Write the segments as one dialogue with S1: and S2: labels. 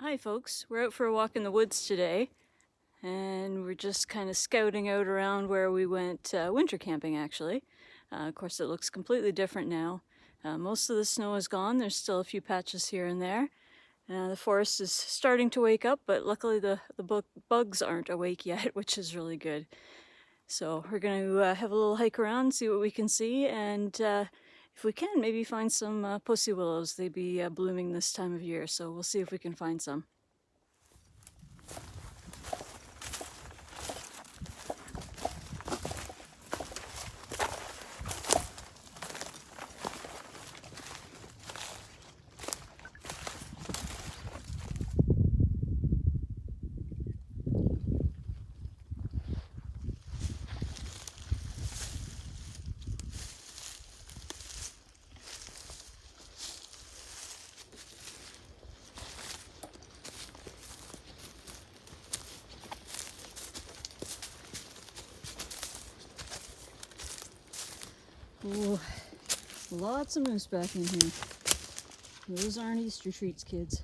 S1: Hi folks, we're out for a walk in the woods today and we're just kind of scouting out around where we went winter camping actually. Of course it looks completely different now. Most of the snow is gone, there's still a few patches here and there. The forest is starting to wake up, but luckily the bugs aren't awake yet, which is really good. So we're going to have a little hike around, see what we can see, and if we can, maybe find some pussy willows. They'd be blooming this time of year, so we'll see if we can find some. Ooh, lots of moose back in here. Those aren't Easter treats, kids.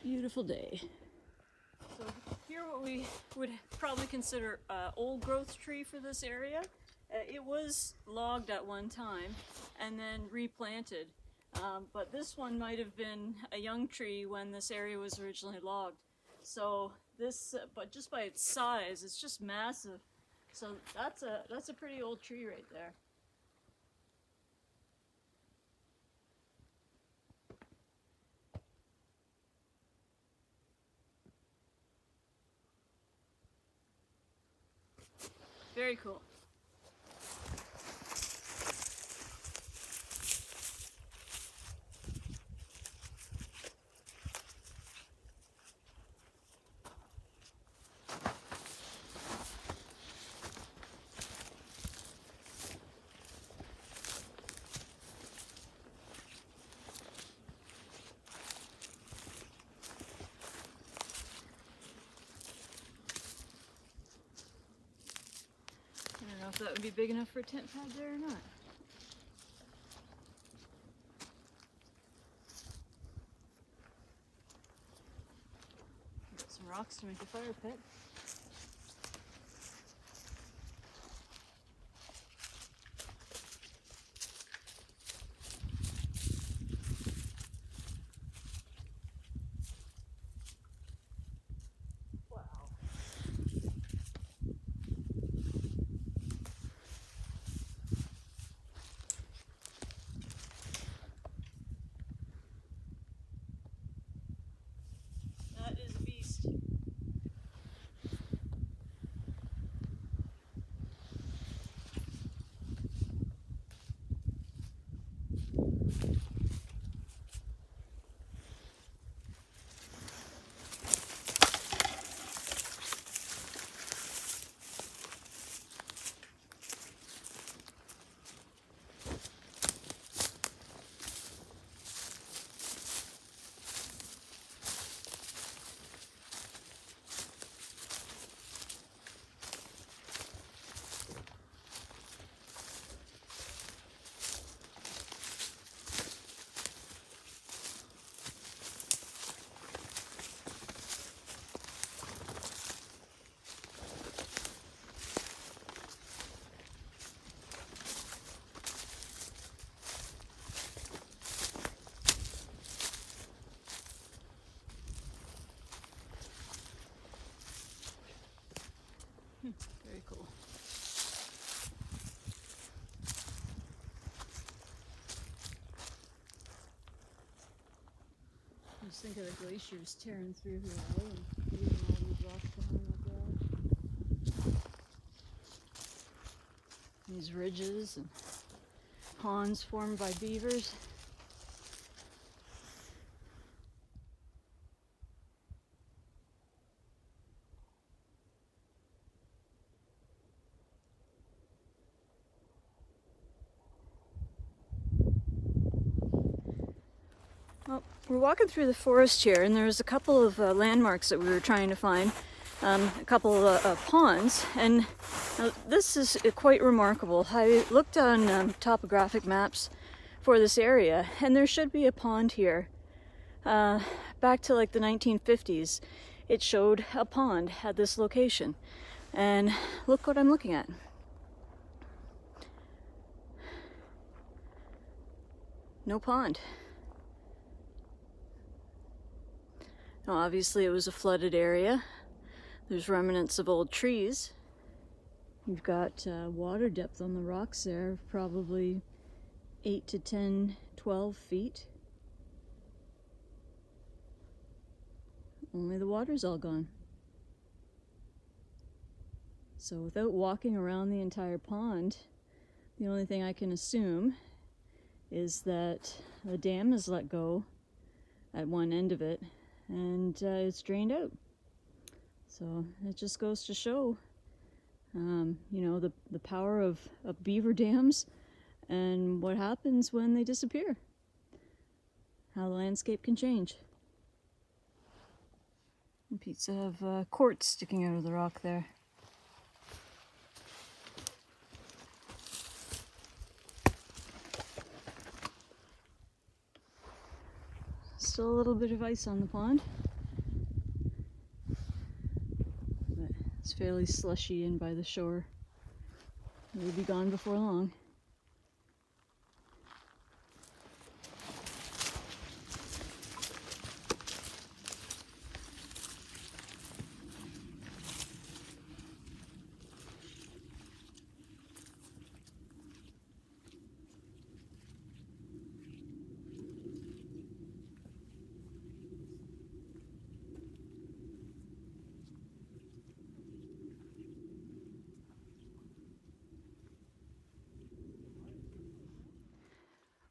S1: Beautiful day. So here what we would probably consider an old growth tree for this area. It was logged at one time and then replanted. But this one might have been a young tree when this area was originally logged. So this, but just by its size, it's just massive. So that's a pretty old tree right there. Very cool. I don't know if that would be big enough for a tent pad there or not. Got some rocks to make a fire pit. That is a beast. Very cool. Just think of the glaciers tearing through here and leaving all these rocks behind like that. These ridges and ponds formed by beavers. Well, we're walking through the forest here, and there's a couple of landmarks that we were trying to find. a couple ponds, and this is quite remarkable. I looked on topographic maps for this area, and there should be a pond here. Back to like the 1950s, it showed a pond at this location, and look what I'm looking at. No pond. Now, obviously it was a flooded area. There's remnants of old trees. You've got water depth on the rocks there, probably 8 to 10, 12 feet. Only the water's all gone. So without walking around the entire pond, the only thing I can assume is that the dam is let go at one end of it, and it's drained out. So it just goes to show, you know, the power of beaver dams and what happens when they disappear. How the landscape can change. A piece of quartz sticking out of the rock there. Still a little bit of ice on the pond, but it's fairly slushy in by the shore. It'll be gone before long.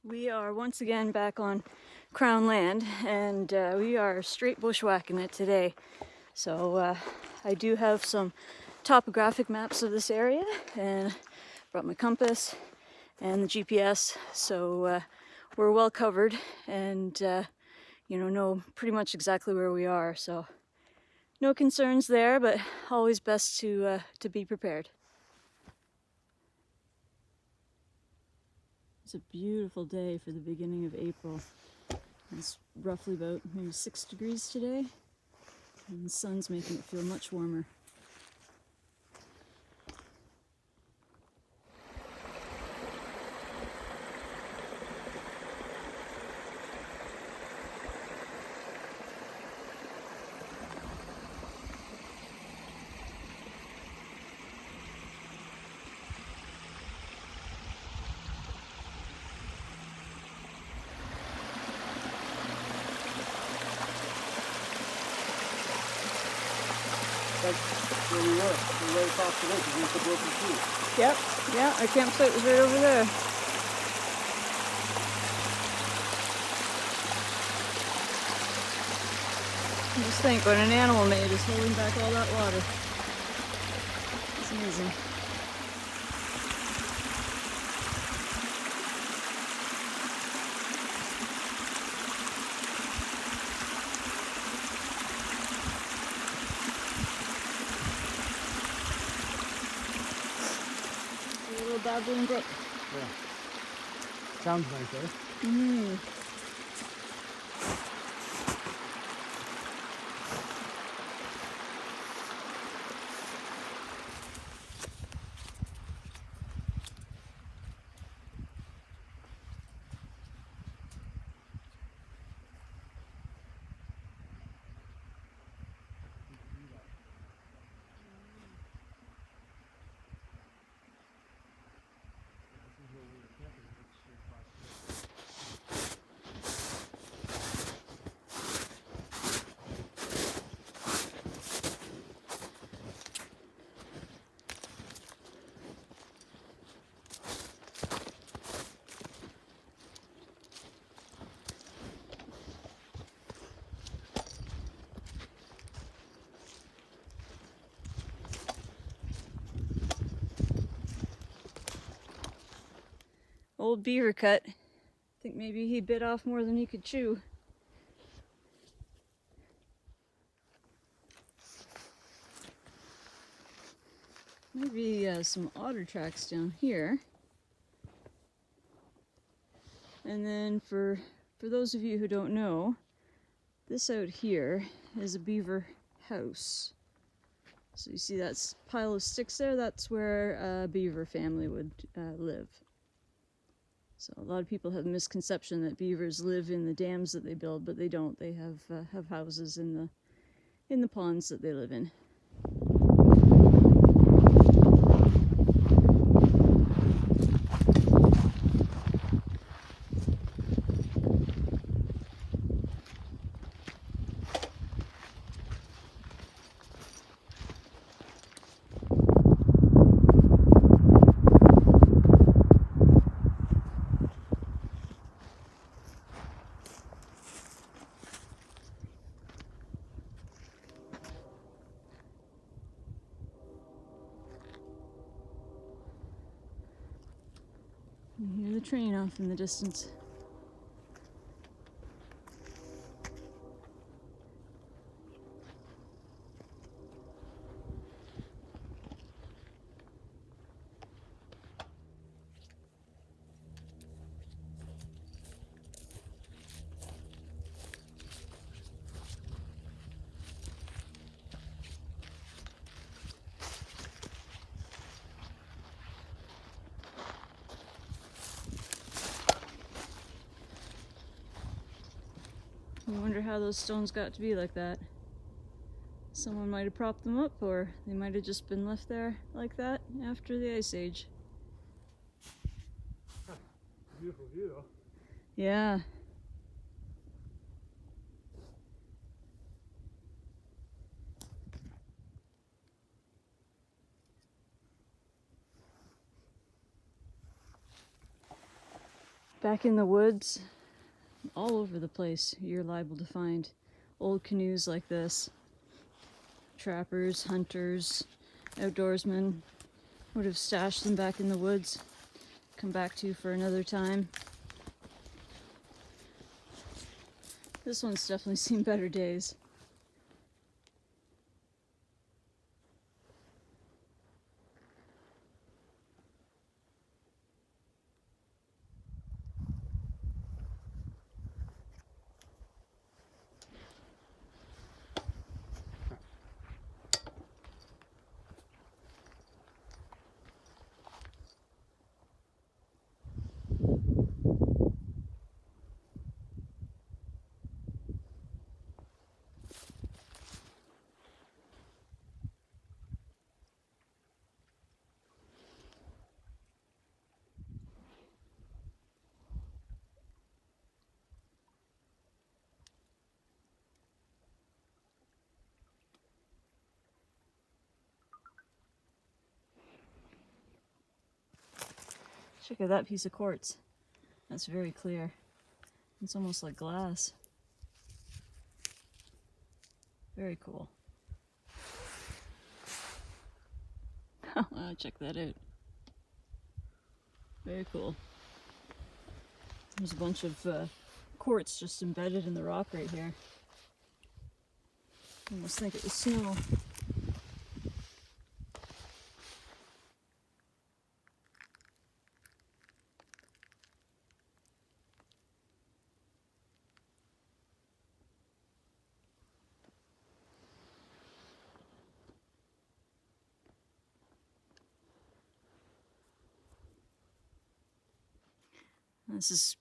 S1: We are once again back on Crown land, and we are straight bushwhacking it today. So I do have some topographic maps of this area, and brought my compass and the GPS, so we're well covered, and you know pretty much exactly where we are. So no concerns there, but always best to be prepared. It's a beautiful day for the beginning of April. It's roughly about maybe 6 degrees today, and the sun's making it feel much warmer.
S2: That's where we were. We're right across the lake. We went to Broken Tree.
S1: Yep, yeah, our campsite was right over there. Just think what an animal made is holding back all that water. It's amazing. A little babbling brook.
S2: Yeah. Sounds nice, eh?
S1: Mm. Old beaver cut. I think maybe he bit off more than he could chew. Maybe some otter tracks down here. And then for those of you who don't know, this out here is a beaver house. So you see that pile of sticks there? That's where a beaver family would live. So a lot of people have a misconception that beavers live in the dams that they build, but they don't. They have houses in the ponds that they live in. You hear the train off in the distance. I wonder how those stones got to be like that. Someone might have propped them up, or they might have just been left there like that after the Ice Age.
S2: Beautiful view though.
S1: Yeah. Back in the woods, all over the place, you're liable to find old canoes like this. Trappers, hunters, outdoorsmen would have stashed them back in the woods, come back to for another time. This one's definitely seen better days. Check out that piece of quartz. That's very clear. It's almost like glass. Very cool. Wow, check that out. Very cool. There's a bunch of quartz just embedded in the rock right here. I almost think it was snow. This is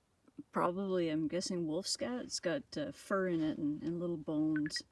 S1: probably, I'm guessing, wolf scat. It's got fur in it and little bones.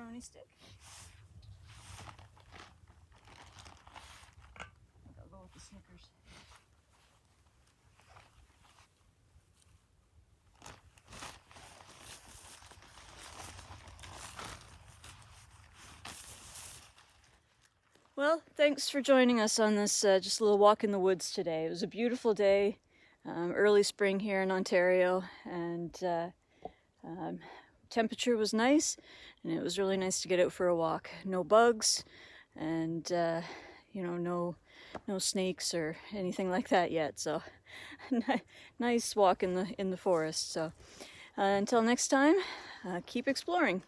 S1: pepperoni stick. I'll go with the Snickers. Well, thanks for joining us on this just a little walk in the woods today. It was a beautiful day, early spring here in Ontario, and temperature was nice, and it was really nice to get out for a walk. No bugs, and no snakes or anything like that yet. So, nice walk in the forest. So, until next time, keep exploring.